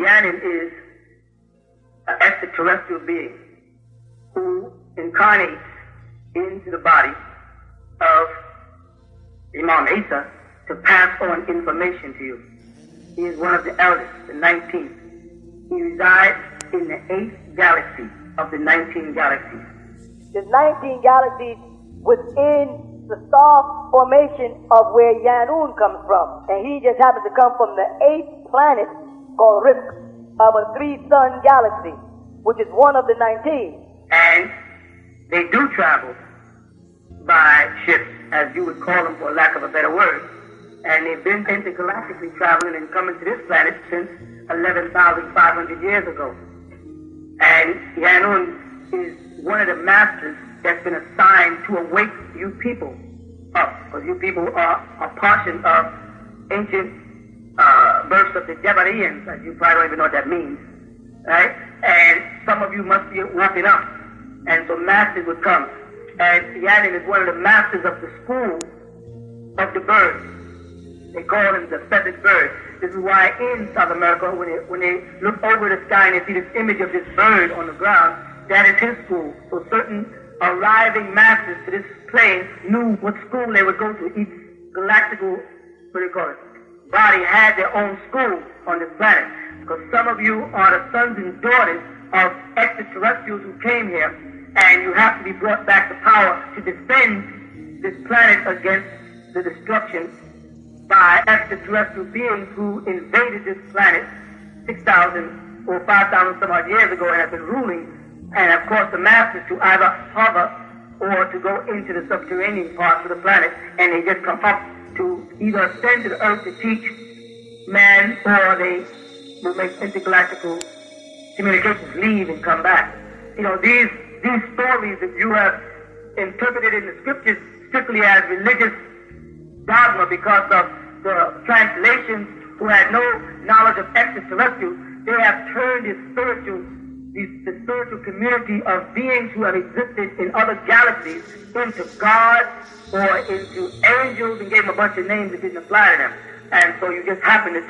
Yaanuwn is an extraterrestrial being who incarnates into the body of Imam Isa to pass on information to you. He is one of the eldest, the 19th. He resides in the 8th galaxy of the 19 galaxies. There's 19 galaxies within the star formation of where Yaanuwn comes from. And he just happens to come from the 8th planet called Risk of a 3-sun galaxy, which is one of the 19. And they do travel by ships, as you would call them for lack of a better word. And they've been intergalactically traveling and coming to this planet since 11,500 years ago. And Yaanuwn is one of the masters that's been assigned to awake you people up. Because you people are a portion of ancient births of the Jabarians, as you probably don't even know what that means, right? And some of you must be woken up. And so masters would come. And Yaanuwn is one of the masters of the school of the birds. They call him the feathered bird. This is why in South America, when they look over the sky and they see this image of this bird on the ground, that is his school. So certain arriving masters to this plane knew what school they would go to. Each galactical, body had their own school on this planet. Because some of you are the sons and daughters of extraterrestrials who came here, and you have to be brought back to power to defend this planet against the destruction by extraterrestrial beings who invaded this planet 6,000 or 5,000 some odd years ago and have been ruling. And of course the masters to either hover or to go into the subterranean parts of the planet, and they just come up to either ascend to the earth to teach man, or they will make intergalactical communications, leave and come back. You know, these stories that you have interpreted in the scriptures strictly as religious dogma because of the translations who had no knowledge of extraterrestrials, they have turned the spiritual community of beings who have existed in other galaxies into gods or into angels and gave them a bunch of names that didn't apply to them. And so you just happen to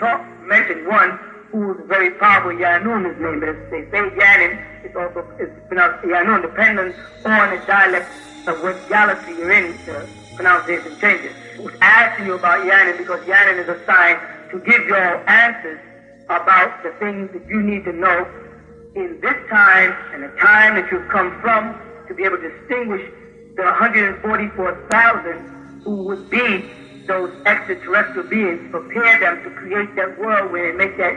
mention one who was very powerful, Yaanuwn, his name. But they say Yaanuwn, it's pronounced Yaanuwn, depending on the dialect of what galaxy you're in, the pronunciation changes. I was asking you about Yaanuwn because Yaanuwn is assigned to give you all answers about the things that you need to know in this time and the time that you've come from, to be able to distinguish the 144,000 who would be those extraterrestrial beings, prepare them to create that world where they make that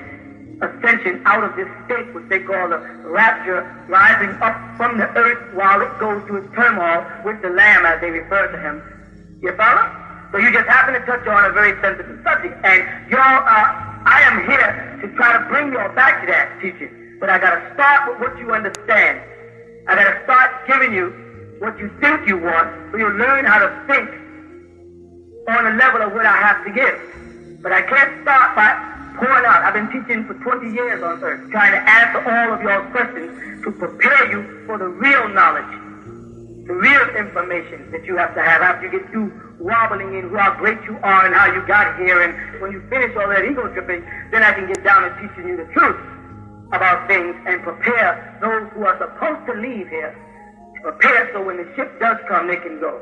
ascension out of this state, which they call the rapture, rising up from the earth while it goes through its turmoil with the Lamb, as they refer to him. You follow? So you just happen to touch on a very sensitive subject, and I am here to try to bring y'all back to that teaching. But I got to start with what you understand. I got to start giving you what you think you want, so you learn how to think on the level of what I have to give. But I can't start by pouring out. I've been teaching for 20 years on earth, trying to answer all of your questions to prepare you for the real knowledge, the real information that you have to have after you get through wobbling in how great you are and how you got here. And when you finish all that ego tripping, then I can get down to teaching you the truth about things and prepare those who are supposed to leave here, prepare so when the ship does come, they can go.